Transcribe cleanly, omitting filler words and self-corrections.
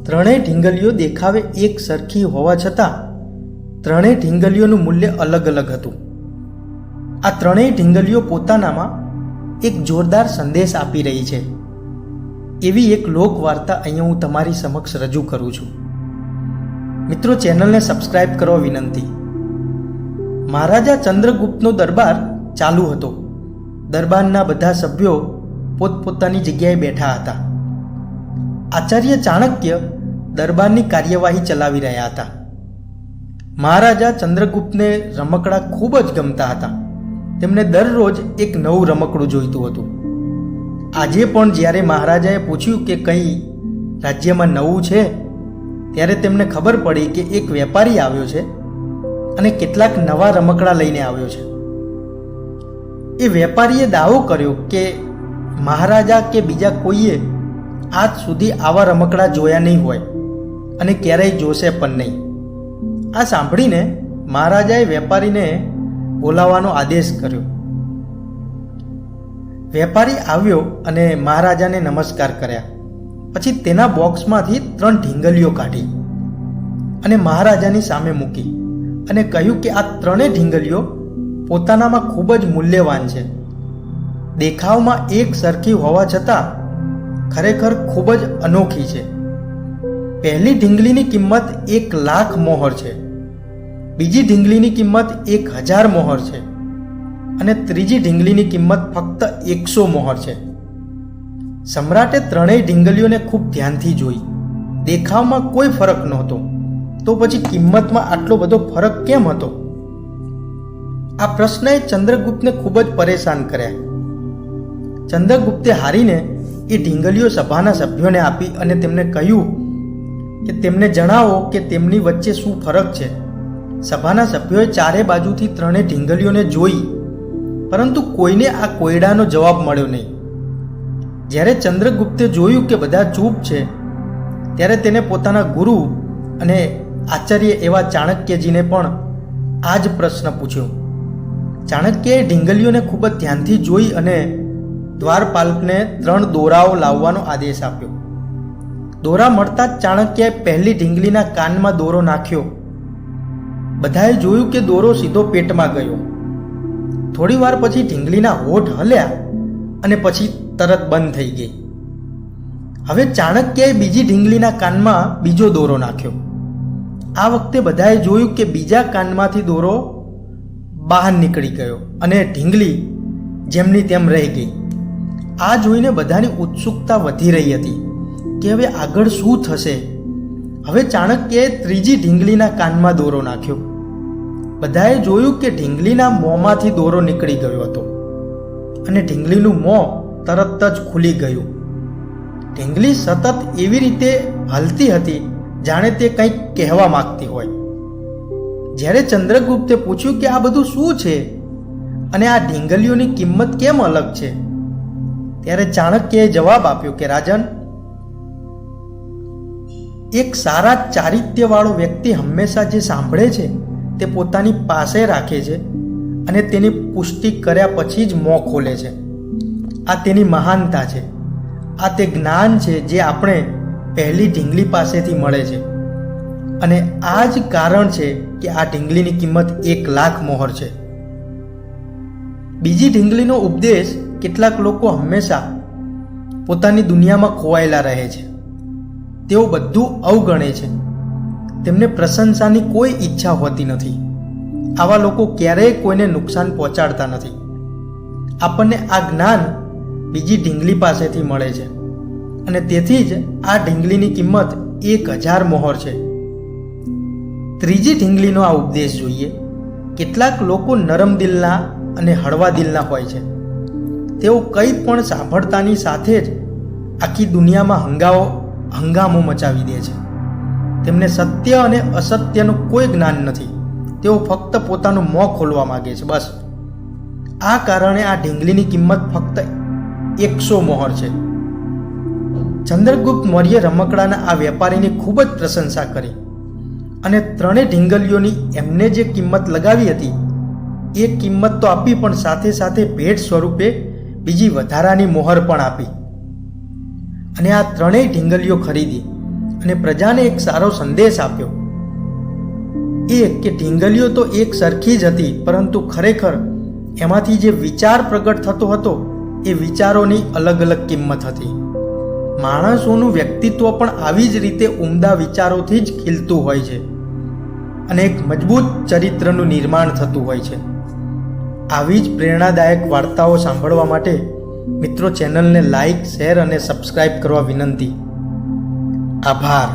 ત્રણેય ઢીંગલીઓ દેખાવે એક સરખી હોવા છતાં ત્રણેય ઢીંગલીઓનું મૂલ્ય અલગ અલગ હતું. આ ત્રણેય ઢીંગલીઓ પોતાનામાં એક જોરદાર સંદેશ આપી રહી છે એવી એક લોકવાર્તા અહીંયા હું તમારી સમક્ષ રજૂ કરું છું. મિત્રો, ચેનલને સબસ્ક્રાઇબ કરવા વિનંતી. મહારાજા ચંદ્રગુપ્તનો દરબાર ચાલુ હતો. દરબારના બધા સભ્યો પોતપોતાની જગ્યાએ બેઠા હતા. આચાર્ય ચાણક્ય દરબારની કાર્યવાહી ચલાવી રહ્યા હતા. મહારાજા ચંદ્રગુપ્તને રમકડા ખૂબ જ ગમતા હતા. તેમને દરરોજ એક નવું રમકડું જોઈતું હતું. આજે પણ જ્યારે મહારાજાએ પૂછ્યું કે કંઈ રાજ્યમાં નવું છે, ત્યારે તેમને ખબર પડી કે એક વેપારી આવ્યો છે અને કેટલાક નવા રમકડા લઈને આવ્યો છે. એ વેપારીએ દાવો કર્યો કે મહારાજા કે બીજા કોઈએ આજ સુધી આવા રમકડા જોયા નહીં હોય અને ક્યારેય જોશે પણ નહીં. આ સાંભળીને મહારાજાએ વેપારીને બોલાવવાનો આદેશ કર્યો. વેપારી આવ્યો અને મહારાજાને નમસ્કાર કર્યા. પછી તેના બોક્સમાંથી 3 ઢીંગલીઓ કાઢી અને મહારાજાની સામે મૂકી અને કહ્યું કે આ ત્રણેય ઢીંગલીઓ પોતાનામાં ખૂબ જ મૂલ્યવાન છે. દેખાવમાં એક સરખી હોવા છતાં ખરેખર ખૂબ જ અનોખી છે. પહેલી ઢીંગલીની કિંમત 1,00,000 મોહર છે, બીજી ઢીંગલીની કિંમત 1,000 મોહર છે અને ત્રીજી ઢીંગલીની કિંમત ફક્ત 100 મોહર છે. સમ્રાટે ત્રણેય ઢીંગલીઓને ખૂબ ધ્યાનથી જોઈ. દેખાવમાં કોઈ ફરક નહોતો, તો પછી કિંમતમાં આટલો બધો ફરક કેમ હતો? આ પ્રશ્નએ ચંદ્રગુપ્તને ખૂબ જ પરેશાન કર્યા. ચંદ્રગુપ્તે હારીને એ ઢીંગલીઓ સભાના સભ્યોને આપી અને તેમને કહ્યું કે તેમને જણાવો કે તેમની વચ્ચે શું ફરક છે. સભાના સભ્યોએ ચારે બાજુથી ત્રણેય ઢીંગલીઓને જોઈ, પરંતુ કોઈને આ કોયડાનો જવાબ મળ્યો નહીં. જ્યારે ચંદ્રગુપ્તે જોયું કે બધા ચૂપ છે, ત્યારે તેને પોતાના ગુરુ અને આચાર્ય એવા ચાણક્યજીને પણ આ જ પ્રશ્ન પૂછ્યો. ચાણક્યએ ઢીંગલીઓને ખૂબ જ ધ્યાનથી જોઈ અને દ્વારપાલને 3 દોરાઓ લાવવાનો આદેશ આપ્યો. દોરા મળતા જ ચાણક્યએ પહેલી ઢીંગલીના કાનમાં દોરો નાખ્યો. બધાએ જોયું કે દોરો સીધો પેટમાં ગયો. થોડી વાર પછી ઢીંગલીના હોઠ હલ્યા અને પછી તરત બંધ થઈ ગઈ. હવે ચાણક્યએ બીજી ઢીંગલીના કાનમાં બીજો દોરો નાખ્યો. આ વખતે બધાએ જોયું કે બીજા કાનમાંથી દોરો બહાર નીકળી ગયો અને ઢીંગલી જેમની તેમ રહી ગઈ. આ જોઈને બધાની ઉત્સુકતા વધી રહી હતી કે હવે આગળ શું થશે. હવે ચાણક્યએ ત્રીજી ઢીંગલીના કાનમાં દોરો નાખ્યો. બધાએ જોયું કે ઢીંગલીના મોંમાંથી દોરો નીકળી ગયો હતો અને ઢીંગલીનું મોં તરત જ ખુલી ગયું. ઢીંગલી સતત એવી રીતે હલતી હતી જાણે તે કંઈક કહેવા માંગતી હોય. જ્યારે ચંદ્રગુપ્તે પૂછ્યું કે આ બધું શું છે અને આ ઢીંગલીઓની કિંમત કેમ અલગ છે, ત્યારે ચાણક્યએ જવાબ આપ્યો કે રાજન, એક સારા ચારિત્ર્યવાળો વ્યક્તિ હંમેશા જે સાંભળે છે તે પોતાની પાસે રાખે છે અને તેની પુષ્ટિ કર્યા પછી જ મોં ખોલે છે. આ તેની મહાનતા છે. આ તે જ્ઞાન છે જે આપણે પહેલી ઢીંગલી પાસેથી મળે છે અને આ જ કારણ છે કે આ ઢીંગલીની કિંમત 1,00,000 મોહર છે. બીજી ઢીંગલીનો ઉપદેશ કેટલાક લોકો હંમેશા પોતાની દુનિયામાં ખોવાયેલા રહે છે. તેઓ બધું અવગણે છે. તેમને પ્રશંસાની કોઈ ઈચ્છા હોતી નથી. આવા લોકો ક્યારેય કોઈને નુકસાન પહોંચાડતા નથી. આપણને આ જ્ઞાન બીજી ઢીંગલી પાસેથી મળે છે અને તેથી જ આ ઢીંગલીની કિંમત 1,000 મોહર છે. ત્રીજી ઢીંગલીનો આ ઉપદેશ જોઈએ. કેટલાક લોકો નરમ દિલના અને હળવા દિલના હોય છે. તેઓ કંઈ પણ સાંભળતાની સાથે જ આખી દુનિયામાં હંગામો મચાવી દે છે. તેમને સત્ય અને અસત્યનું કોઈ જ્ઞાન નથી. તેઓ ફક્ત પોતાનું મોં ખોલવા માંગે છે, બસ. આ કારણે આ ઢીંગલીની કિંમત ફક્ત 100 મોહર છે. ચંદ્રગુપ્ત મૌર્ય રમકડાના આ વેપારીની ખૂબ જ પ્રશંસા કરી અને ત્રણેય ઢીંગલીઓની એમને જે કિંમત લગાવી હતી એ કિંમત તો આપી, પણ સાથે સાથે ભેટ સ્વરૂપે બીજી વધારાની મોહર પણ આપી અને આ ત્રણેય ઢીંગલીઓ ખરીદી અને પ્રજાને એક સારો સંદેશ આપ્યો, એ કે ઢીંગલીઓ તો એક સરખી જ હતી, પરંતુ ખરેખર એમાંથી જે વિચાર પ્રગટ થતો હતો એ વિચારોની અલગ અલગ કિંમત હતી. માણસોનું વ્યક્તિત્વ પણ આવી જ રીતે ઉમદા વિચારોથી જ ખીલતું હોય છે અને એક મજબૂત ચરિત્રનું નિર્માણ થતું હોય છે. આવી જ પ્રેરણાદાયક વાર્તાઓ સાંભળવા માટે મિત્રો ચેનલને લાઈક, શેર અને સબસ્ક્રાઇબ કરવા વિનંતી. આભાર.